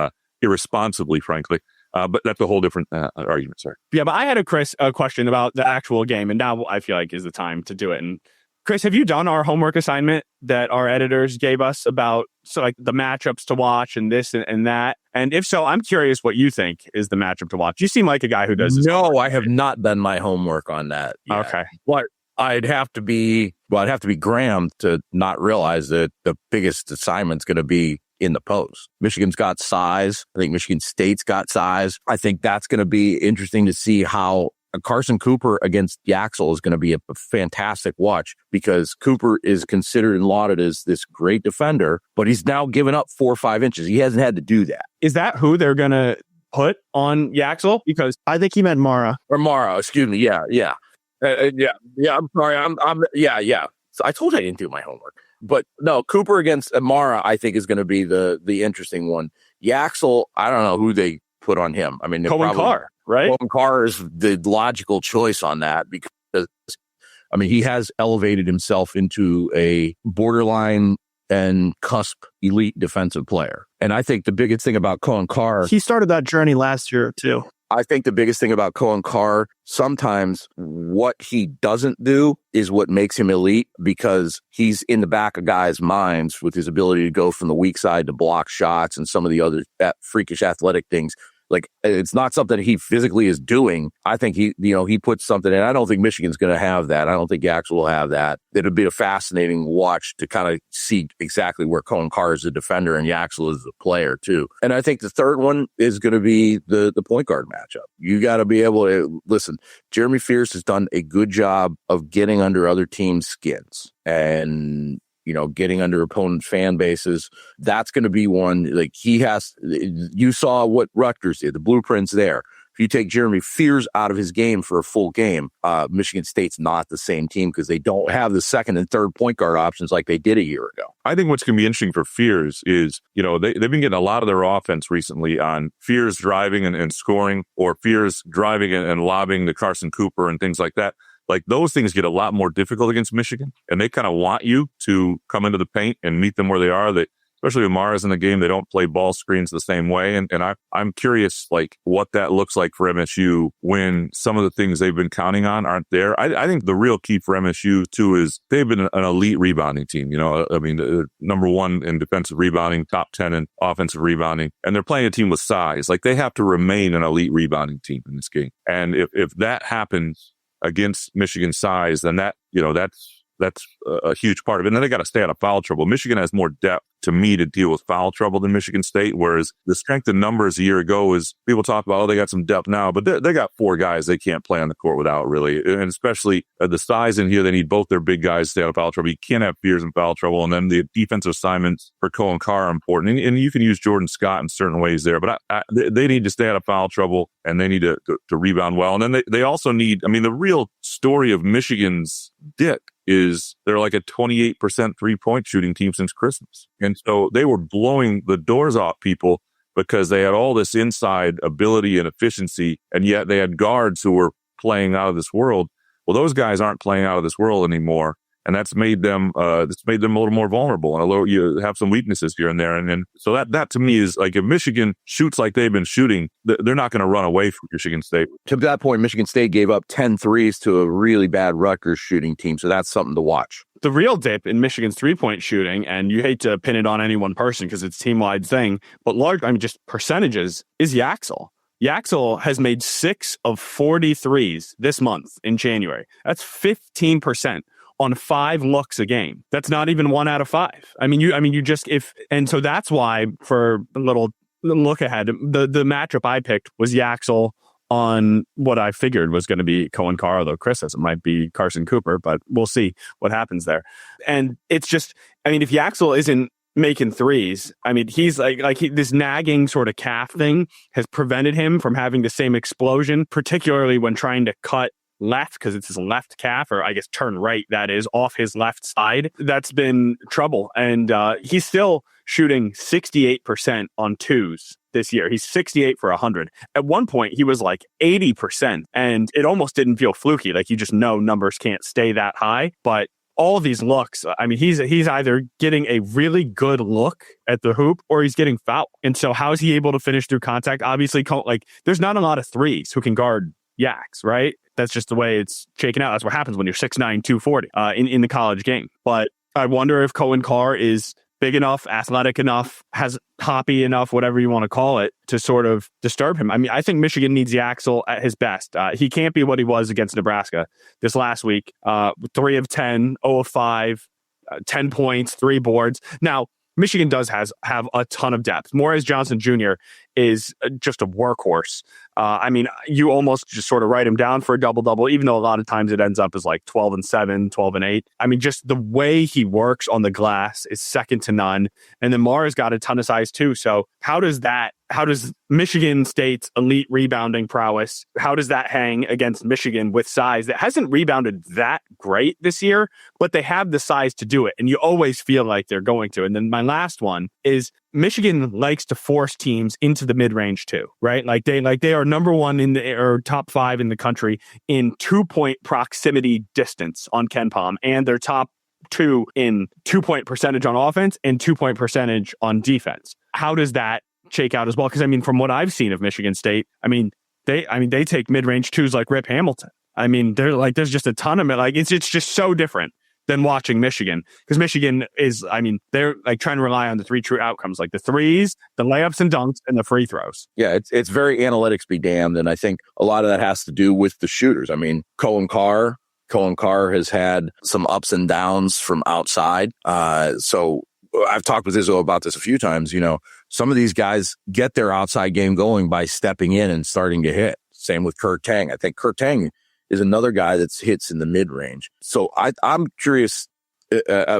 irresponsibly, frankly. But that's a whole different argument. Sorry. Yeah, but I had a question about the actual game, and now I feel like is the time to do it. And Chris, have you done our homework assignment that our editors gave us about the matchups to watch and this and that? And if so, I'm curious what you think is the matchup to watch. You seem like a guy who does this. No, I have not done my homework on that yet. Okay. But I'd have to be Graham to not realize that the biggest assignment's going to be in the post. Michigan's got size. I think Michigan State's got size. I think that's going to be interesting to see how Carson Cooper against Yaxel is going to be a fantastic watch because Cooper is considered and lauded as this great defender, but he's now given up 4 or 5 inches. He hasn't had to do that. Is that who they're going to put on Yaxel? Because I think he meant Mara. Or Mara, excuse me. Yeah. I'm sorry. Yeah. So I told you I didn't do my homework. But no, Cooper against Mara, I think, is going to be the interesting one. Yaxel, I don't know who they put on him. I mean, Cohen Carr, right? Cohen Carr is the logical choice on that because, I mean, he has elevated himself into a borderline and cusp elite defensive player. And I think the biggest thing about Cohen Carr... He started that journey last year, too. I think the biggest thing about Cohen Carr, sometimes what he doesn't do is what makes him elite because he's in the back of guys' minds with his ability to go from the weak side to block shots and some of the other freakish athletic things. Like, it's not something he physically is doing. I think he puts something in. I don't think Michigan's going to have that. I don't think Yaxel will have that. It'll be a fascinating watch to kind of see exactly where Cohen Carr is a defender and Yaxel is a player too. And I think the third one is going to be the point guard matchup. You got to be able to listen. Jeremy Fierce has done a good job of getting under other teams' skins. And getting under opponent fan bases. That's going to be one, like you saw what Rutgers did, the blueprint's there. If you take Jeremy Fears out of his game for a full game, Michigan State's not the same team because they don't have the second and third point guard options like they did a year ago. I think what's going to be interesting for Fears is, they've been getting a lot of their offense recently on Fears driving and scoring, or Fears driving and lobbing to Carson Cooper and things like that. Like, those things get a lot more difficult against Michigan, and they kind of want you to come into the paint and meet them where they are. Especially with Mara's in the game, they don't play ball screens the same way. And I'm curious, like, what that looks like for MSU when some of the things they've been counting on aren't there. I think the real key for MSU, too, is they've been an elite rebounding team. Number one in defensive rebounding, top 10 in offensive rebounding. And they're playing a team with size. Like, they have to remain an elite rebounding team in this game. And if that happens against Michigan's size, then that's a huge part of it. And then they got to stay out of foul trouble. Michigan has more depth to me to deal with foul trouble than Michigan State, whereas the strength in numbers a year ago is people talk about, they got some depth now, but they got 4 guys they can't play on the court without, really. And especially the size in here, they need both their big guys to stay out of foul trouble. You can't have Fears in foul trouble. And then the defensive assignments for Cohen Carr are important. And you can use Jordan Scott in certain ways there, but they need to stay out of foul trouble, and they need to rebound well. And then they also need, the real story of Michigan's dip is they're like a 28% 3-point shooting team since Christmas. And so they were blowing the doors off people because they had all this inside ability and efficiency, and yet they had guards who were playing out of this world. Well, those guys aren't playing out of this world anymore. And that's made them a little more vulnerable, and you have some weaknesses here and there. And so that to me is like, if Michigan shoots like they've been shooting, they're not going to run away from Michigan State. To that point, Michigan State gave up 10 threes to a really bad Rutgers shooting team. So that's something to watch. The real dip in Michigan's 3-point shooting, and you hate to pin it on any one person because it's a team-wide thing, but just percentages, is Yaxel. Yaxel has made 6 of 43s this month in January. That's 15%. On 5 looks a game. That's not even 1 out of 5. So that's why, for a little look ahead, the matchup I picked was Yaxel on what I figured was going to be Cohen Carr, although Chris says it might be Carson Cooper, but we'll see what happens there. And it's just, if Yaxel isn't making threes, he's this nagging sort of calf thing has prevented him from having the same explosion, particularly when trying to cut left, because it's his left calf, or I guess turn right, that is, off his left side. That's been trouble. And he's still shooting 68% on 2s this year. He's 68 for 100. At one point, he was like 80%, and it almost didn't feel fluky. Like, you just know numbers can't stay that high. But all of these looks, he's either getting a really good look at the hoop or he's getting fouled. And so how is he able to finish through contact? Obviously, there's not a lot of threes who can guard Yaks, right? That's just the way it's shaken out. That's what happens when you're 6'9", 240 in the college game. But I wonder if Cohen Carr is big enough, athletic enough, has hoppy enough, whatever you want to call it, to sort of disturb him. I think Michigan needs Yaxel at his best. He can't be what he was against Nebraska this last week. 3 of 10, 0 of 5, 10 points, 3 boards. Now, Michigan does have a ton of depth. Morris Johnson Jr. is just a workhorse. You almost just sort of write him down for a double-double, even though a lot of times it ends up as like 12-7, 12-8. Just the way he works on the glass is second to none. And then Mara's got a ton of size too. So how does Michigan State's elite rebounding prowess, how does that hang against Michigan with size that hasn't rebounded that great this year, but they have the size to do it? And you always feel like they're going to. And then my last one is Michigan likes to force teams into the mid-range too, right? They are number 1 or top 5 in the country in 2-point proximity distance on KenPom, and they're top 2 in 2-point percentage on offense and 2-point percentage on defense. How does that shake out as well? Because from what I've seen of Michigan State, they take mid-range 2s like Rip Hamilton. They're there's just a ton of it. It's just so different than watching Michigan, because Michigan is, they're trying to rely on the 3 true outcomes, like the threes, the layups and dunks, and the free throws. Yeah, it's very analytics be damned, and I think a lot of that has to do with the shooters. Cohen Carr has had some ups and downs from outside. So I've talked with Izzo about this a few times. Some of these guys get their outside game going by stepping in and starting to hit. Same with Kurt Tang. I think Kurt Tang is another guy that hits in the mid-range. So I'm curious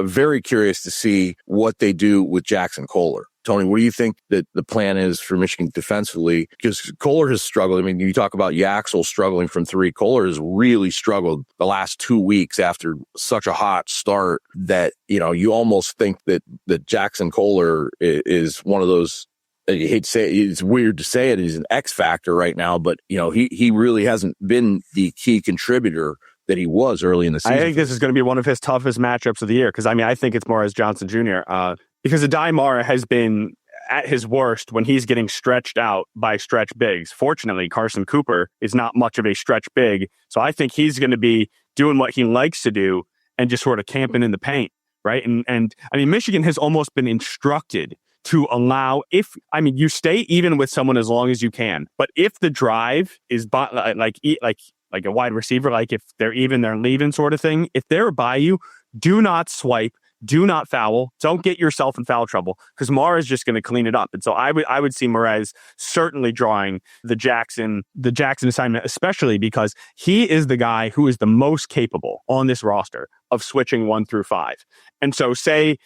very curious to see what they do with Jackson Kohler. Tony, what do you think that the plan is for Michigan defensively? Because Kohler has struggled. I mean, you talk about Yaxel struggling from three. Kohler has really struggled the last 2 weeks after such a hot start that, you almost think that Jackson Kohler is one of those. I hate to say it, it's weird to say it, he's an X factor right now, but, he really hasn't been the key contributor that he was early in the season. I think this is going to be one of his toughest matchups of the year because, I think it's Morez Johnson Jr. Because Adai Mara has been at his worst when he's getting stretched out by stretch bigs. Fortunately, Carson Cooper is not much of a stretch big, so I think he's going to be doing what he likes to do and just sort of camping in the paint, right? And Michigan has almost been instructed to allow, you stay even with someone as long as you can, but if the drive is like a wide receiver, like if they're even, they're leaving sort of thing, if they're by you, do not swipe, do not foul, don't get yourself in foul trouble because Mara is just going to clean it up. And so I would see Morez certainly drawing the Jackson assignment, especially because he is the guy who is the most capable on this roster of switching 1 through 5. And so say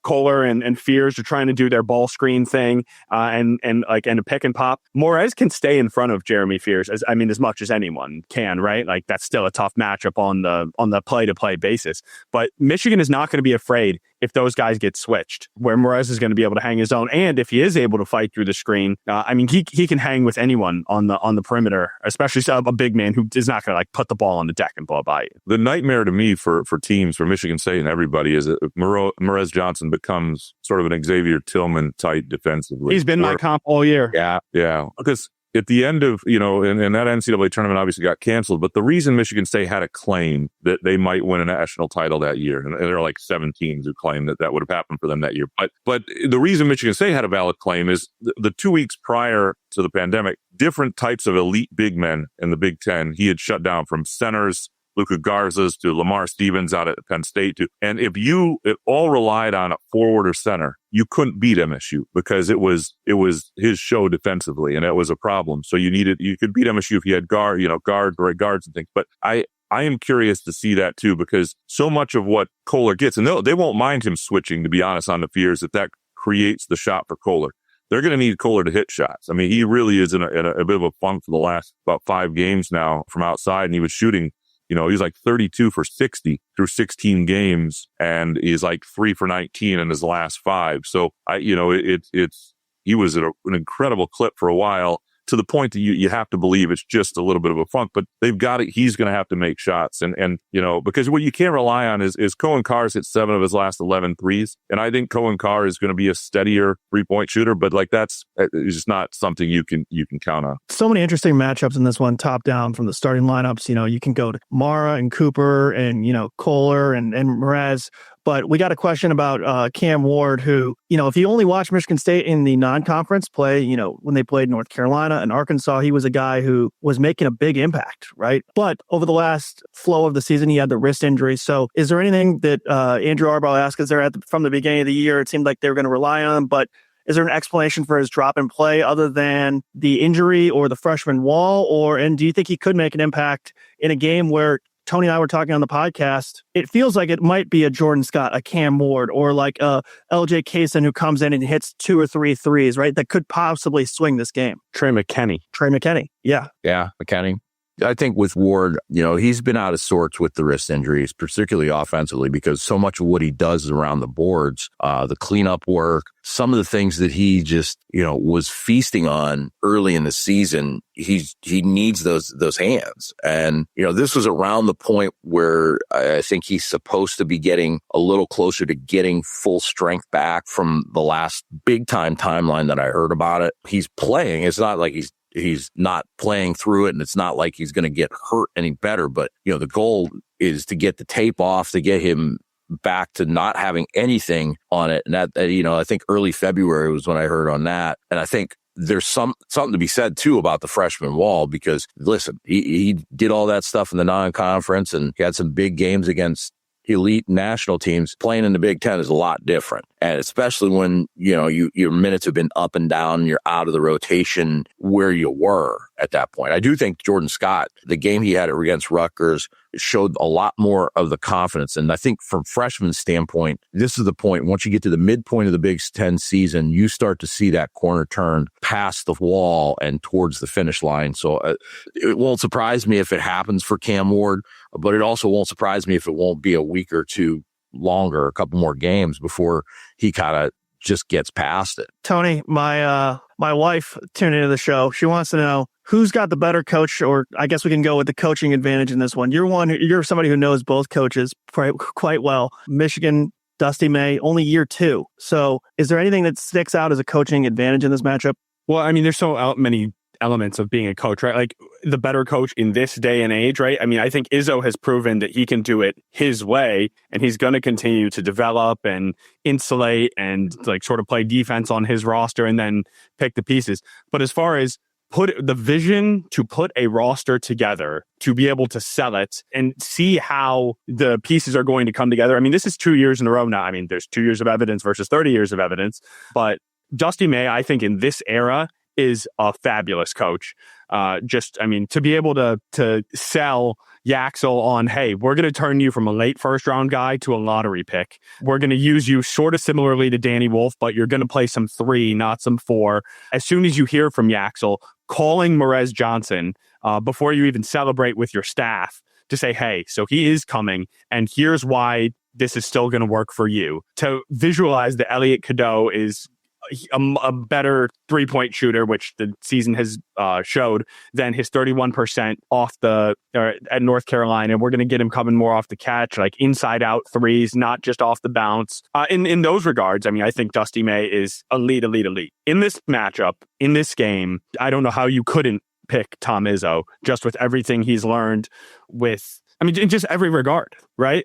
Kohler and Fears are trying to do their ball screen thing and a pick and pop. Morez can stay in front of Jeremy Fears as much as anyone can, right? Like that's still a tough matchup on the play to play basis. But Michigan is not going to be afraid if those guys get switched, where Morez is going to be able to hang his own. And if he is able to fight through the screen, he can hang with anyone on the perimeter, especially a big man who is not going to put the ball on the deck and blow by you. The nightmare to me for teams, for Michigan State and everybody, is that Morez Johnson becomes sort of an Xavier Tillman type defensively. He's been my comp all year. Yeah. Because at the end of, and that NCAA tournament obviously got canceled, but the reason Michigan State had a claim that they might win a national title that year, and there are like 7 teams who claim that would have happened for them that year. But the reason Michigan State had a valid claim is the 2 weeks prior to the pandemic, different types of elite big men in the Big Ten, he had shut down, from centers, Luka Garza's to Lamar Stevens out at Penn State and if it all relied on a forward or center, you couldn't beat MSU because it was his show defensively, and that was a problem. So you could beat MSU if you had guards and things. But I am curious to see that too, because so much of what Kohler gets, and they won't mind him switching, to be honest, on the Fears if that creates the shot for Kohler. They're going to need Kohler to hit shots. He really is in a bit of a funk for the last about 5 games now from outside, and he was shooting. He was like 32 for 60 through 16 games, and he's like 3 for 19 in his last 5. So he was at an incredible clip for a while, to the point that you have to believe it's just a little bit of a funk, but they've got it. He's going to have to make shots. And because what you can't rely on is Cohen Carr's hit 7 of his last 11 threes. And I think Cohen Carr is going to be a steadier 3-point shooter, but that's just not something you can count on. So many interesting matchups in this one, top down from the starting lineups. You can go to Mara and Cooper and, Kohler and Morez. But we got a question about Cam Ward, who, if you only watch Michigan State in the non-conference play, when they played North Carolina and Arkansas, he was a guy who was making a big impact, right? But over the last flow of the season, he had the wrist injury. So is there anything that Andrew Arbel asked? Is there from the beginning of the year, it seemed like they were going to rely on him, but is there an explanation for his drop in play other than the injury or the freshman wall? And do you think he could make an impact in a game where Tony and I were talking on the podcast, it feels like it might be a Jordan Scott, a Cam Ward, or like a LJ Kaysen who comes in and hits 2 or 3 threes, right? That could possibly swing this game. Trey McKinney. Yeah. Yeah, McKinney. I think with Ward, he's been out of sorts with the wrist injuries, particularly offensively, because so much of what he does is around the boards, the cleanup work, some of the things that he just, was feasting on early in the season. He needs those hands. And, this was around the point where I think he's supposed to be getting a little closer to getting full strength back from the last big time timeline that I heard about it. He's playing. It's not like he's not playing through it, and it's not like he's going to get hurt any better. But, the goal is to get the tape off, to get him back to not having anything on it. And that, I think early February was when I heard on that. And I think there's something to be said too about the freshman wall, because listen, he did all that stuff in the non-conference, and he had some big games against elite national teams. Playing in the Big Ten is a lot different. And especially when, your minutes have been up and down, you're out of the rotation where you were at that point. I do think Jordan Scott, the game he had against Rutgers, showed a lot more of the confidence. And I think from freshman standpoint, this is the point. Once you get to the midpoint of the Big Ten season, you start to see that corner turn past the wall and towards the finish line. So it won't surprise me if it happens for Cam Ward, but it also won't surprise me if it won't be a week or two longer, a couple more games before he kind of just gets past it. Tony, my wife tuned into the show. She wants to know who's got the better coach, or I guess we can go with the coaching advantage in this one. You're somebody who knows both coaches quite well. Michigan, Dusty May, only year 2. So is there anything that sticks out as a coaching advantage in this matchup? Well, I mean, there's so many elements of being a coach, right? Like the better coach in this day and age, right? I mean, I think Izzo has proven that he can do it his way, and he's going to continue to develop and insulate and like sort of play defense on his roster and then pick the pieces. But as far as put the vision to put a roster together, to be able to sell it and see how the pieces are going to come together. I mean, this is 2 years in a row now. I mean, there's 2 years of evidence versus 30 years of evidence, but Dusty May, I think in this era, is a fabulous coach. To be able to sell Yaxel on, hey, we're going to turn you from a late first round guy to a lottery pick. We're going to use you sort of similarly to Danny Wolf, but you're going to play some 3, not some 4. As soon as you hear from Yaxel, calling Morez Johnson before you even celebrate with your staff to say, hey, so he is coming, and here's why this is still going to work for you. To visualize that Elliot Cadeau is a better 3-point shooter, which the season has showed, than his 31% at North Carolina. We're going to get him coming more off the catch, like inside out threes, not just off the bounce. In those regards, I mean, I think Dusty May is elite. In this matchup, in this game, I don't know how you couldn't pick Tom Izzo, just with everything he's learned in just every regard, right?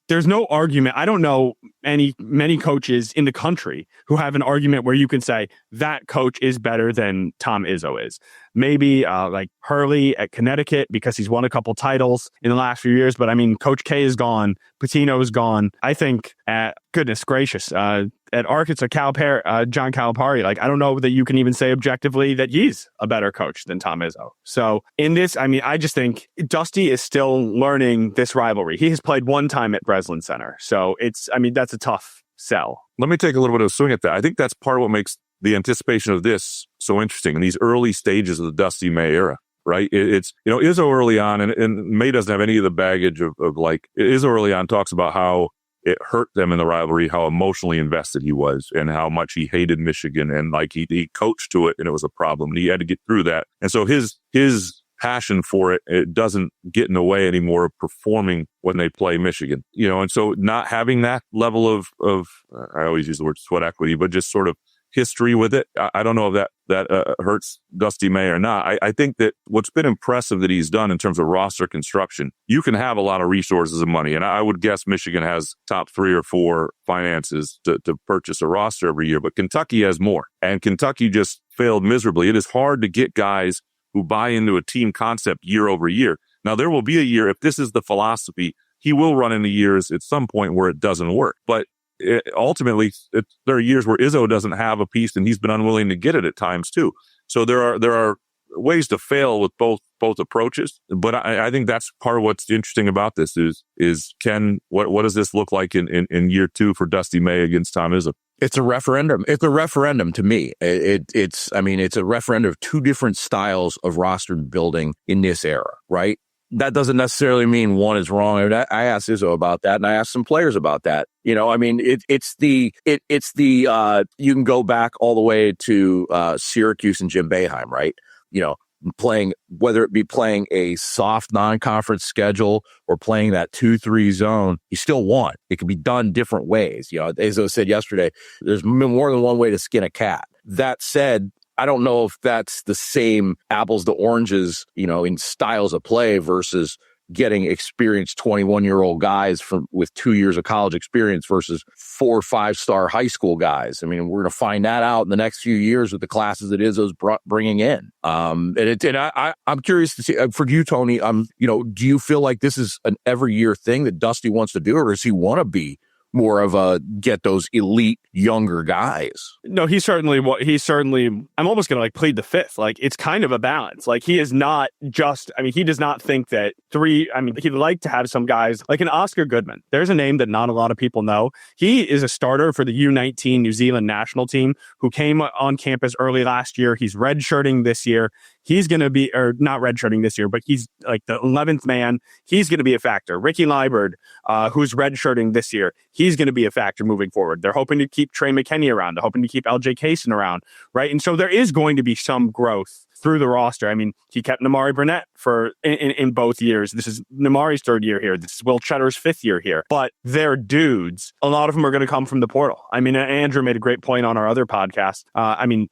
There's no argument. I don't know many coaches in the country who have an argument where you can say that coach is better than Tom Izzo is. Maybe like Hurley at Connecticut because he's won a couple titles in the last few years. But I mean, Coach K is gone. Pitino is gone. I think, goodness gracious, at Arkansas, John Calipari, like I don't know that you can even say objectively that he's a better coach than Tom Izzo. So in this, I mean, I just think Dusty is still learning this rivalry. He has played one time at Breslin Center. So that's a tough sell. Let me take a little bit of a swing at that. I think that's part of what makes the anticipation of this so interesting in these early stages of the Dusty May era, right? It's, Izzo early on, and May doesn't have any of the baggage of like, Izzo early on talks about how it hurt them in the rivalry, how emotionally invested he was and how much he hated Michigan, and like he coached to it and it was a problem and he had to get through that. And so his passion for it doesn't get in the way anymore of performing when they play Michigan, and so not having that level of I always use the word sweat equity, but just sort of history with it. I don't know if that hurts Dusty May or not. I think that what's been impressive that he's done in terms of roster construction, you can have a lot of resources and money. And I would guess Michigan has top 3 or 4 finances to purchase a roster every year, but Kentucky has more. And Kentucky just failed miserably. It is hard to get guys who buy into a team concept year over year. Now, there will be a year, if this is the philosophy, he will run into years at some point where it doesn't work. But ultimately, there are years where Izzo doesn't have a piece and he's been unwilling to get it at times too. So there are ways to fail with both approaches. But I think that's part of what's interesting about this is what does this look like in year 2 for Dusty May against Tom Izzo? It's a referendum. It's a referendum to me. It's a referendum of 2 different styles of roster building in this era, right? That doesn't necessarily mean one is wrong. I asked Izzo about that, and I asked some players about that. It's the you can go back all the way to Syracuse and Jim Boeheim, right? Whether it be playing a soft non-conference schedule or playing that 2-3 zone, you still won. It can be done different ways. Izzo said yesterday, there's more than one way to skin a cat. That said, I don't know if that's the same apples to oranges, in styles of play versus getting experienced 21-year-old guys with 2 years of college experience versus 4 or 5-star high school guys. I mean, we're going to find that out in the next few years with the classes that Izzo's bringing in. I'm curious to see for you, Tony. Do you feel like this is an every year thing that Dusty wants to do, or does he want to be more of a get those elite younger guys. No, he's certainly, I'm almost going to plead the fifth. It's kind of a balance. He is not just, he does not think that he'd like to have some guys like an Oscar Goodman. There's a name that not a lot of people know. He is a starter for the U19 New Zealand national team who came on campus early last year. He's redshirting this year. He's going to be, or not redshirting this year, but he's the 11th man. He's going to be a factor. Ricky Liburd, who's redshirting this year, he's going to be a factor moving forward. They're hoping to keep Trey McKinney around. They're hoping to keep LJ Kaysen around, right? And so there is going to be some growth through the roster. He kept Namari Burnett for in both years. This is Namari's third year here. This is Will Cheddar's fifth year here. But they're dudes. A lot of them are going to come from the portal. Andrew made a great point on our other podcast.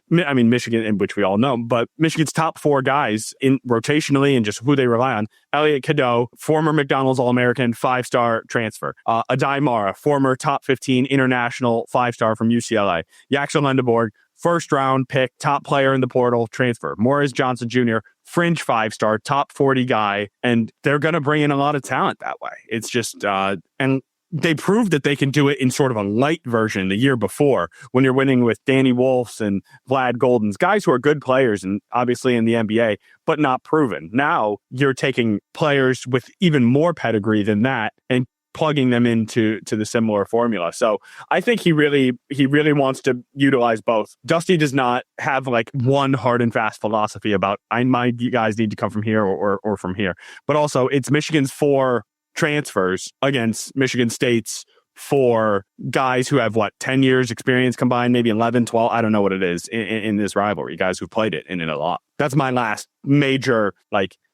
Michigan, in which we all know, but Michigan's top 4 guys in rotationally and just who they rely on. Elliot Cadeau, former McDonald's All-American, 5-star transfer. Adai Mara, former top 15 international 5-star from UCLA. Yaxel Lendeborg, first-round pick, top player in the portal, transfer. Morris Johnson Jr., fringe 5-star, top 40 guy, and they're going to bring in a lot of talent that way. It's just, and they proved that they can do it in sort of a light version the year before when you're winning with Danny Wolfs and Vlad Goldens, guys who are good players and obviously in the NBA, but not proven. Now you're taking players with even more pedigree than that and plugging them into the similar formula. So I think he really wants to utilize both. Dusty does not have one hard and fast philosophy about my guys need to come from here or from here. But also it's Michigan's 4 transfers against Michigan State's 4 guys who have 10 years experience combined, maybe 11, 12. I don't know what it is in this rivalry, guys who've played it in it a lot. That's my last major,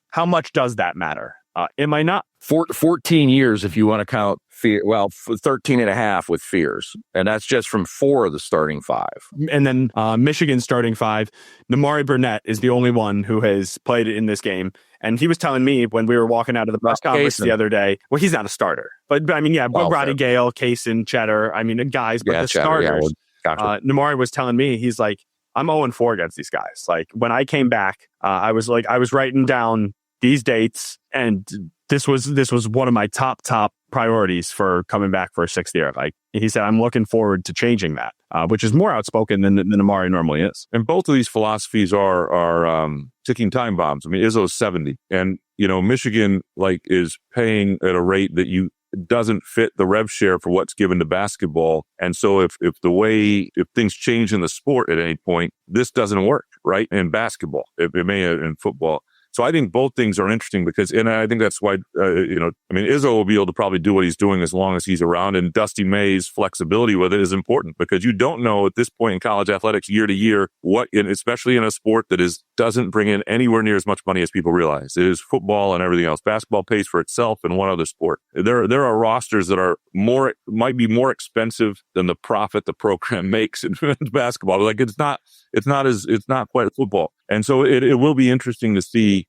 how much does that matter? It might not. 14 years if you want to count 13 and a half with Fears. And that's just from 4 of the starting 5. And then Michigan's starting 5, Namari Burnett is the only one who has played in this game. And he was telling me when we were walking out of the press conference the other day, well, he's not a starter. But Roddy Gale, Kaysen, Cheddar, guys, but the starters. Gotcha. Namari was telling me, he's like, I'm 0-4 against these guys. When I came back, I was writing down these dates, and this was one of my top priorities for coming back for a 6th year. He said, I'm looking forward to changing that, which is more outspoken than Amari normally is. And both of these philosophies are ticking time bombs. Izzo's 70, and Michigan is paying at a rate that doesn't fit the rev share for what's given to basketball. And so if things change in the sport at any point, this doesn't work, right? In basketball, it may in football. So I think both things are interesting and I think that's why, Izzo will be able to probably do what he's doing as long as he's around, and Dusty May's flexibility with it is important because you don't know at this point in college athletics year to year especially in a sport that doesn't bring in anywhere near as much money as people realize. It is football and everything else. Basketball pays for itself and one other sport. There are rosters that might be more expensive than the profit the program makes in basketball. It's not quite football. And so it will be interesting to see,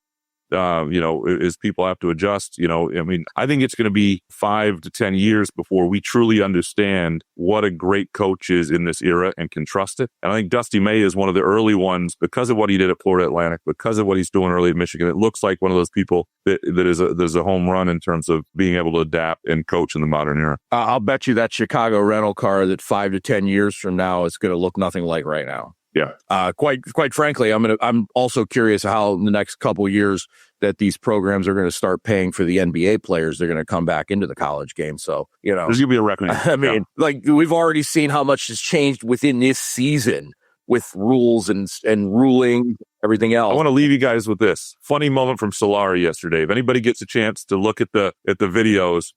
as people have to adjust. I think it's going to be 5 to 10 years before we truly understand what a great coach is in this era and can trust it. And I think Dusty May is one of the early ones because of what he did at Florida Atlantic, because of what he's doing early at Michigan. It looks like one of those people there's a home run in terms of being able to adapt and coach in the modern era. I'll bet you that Chicago rental car that 5 to 10 years from now is going to look nothing like right now. Yeah. Quite frankly, I'm also curious how in the next couple of years that these programs are going to start paying for the NBA players. They're going to come back into the college game. So, there's going to be a reckoning. We've already seen how much has changed within this season with rules and ruling, everything else. I want to leave you guys with this funny moment from Solari yesterday. If anybody gets a chance to look at the videos.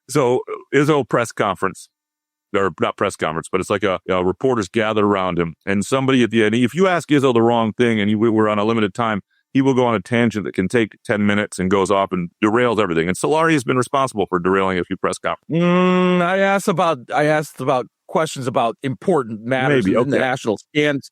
So Izzo press conference. Or not press conference, but it's like a reporters gather around him, and somebody at the end, if you ask Izzo the wrong thing and we're on a limited time, he will go on a tangent that can take 10 minutes and goes off and derails everything. And Solari has been responsible for derailing a few press conferences. I asked about questions about important matters in the national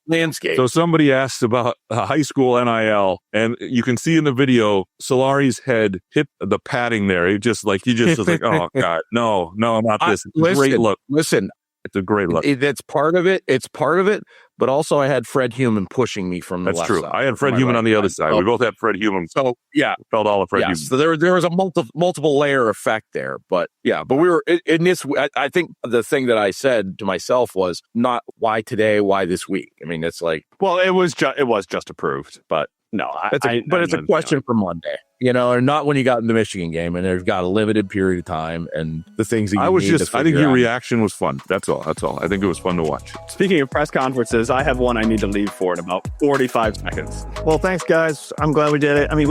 landscape. So somebody asked about high school NIL, and you can see in the video Solari's head hit the padding there. He just was like, oh God, no, not this. It's a great look. Listen, it's a great look. That's part of it. It's part of it. but also I had Fred Human pushing me from the That's left true. side. I had Fred Human on the other side. We both had Fred Human. So yeah, felt all of Fred Human. So there was a multiple layer effect there, but we were in this. I think the thing that I said to myself was not why today, why this week. I mean, it's like, well, it was just approved, but no, it's a question for Monday. Or not when you got in the Michigan game and they've got a limited period of time and the things that you I think your reaction was fun. That's all. I think it was fun to watch. Speaking of press conferences, I have one I need to leave for in about 45 seconds. Well, thanks, guys. I'm glad we did it. I mean,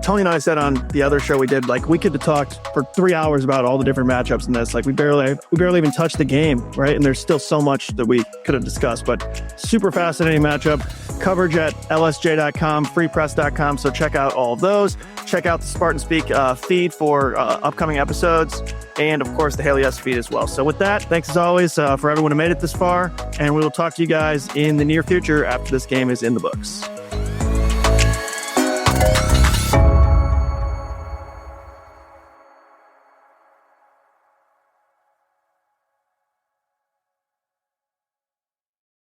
Tony and I said on the other show we did, like, we could have talked for 3 hours about all the different matchups in this. Like, we barely even touched the game, right? And there's still so much that we could have discussed, but super fascinating matchup. Coverage at lsj.com, freepress.com. So check out all of those. Check out the Spartan Speak feed for upcoming episodes, and of course the Hail Yes feed as well. So with that, thanks as always for everyone who made it this far, and we will talk to you guys in the near future after this game is in the books.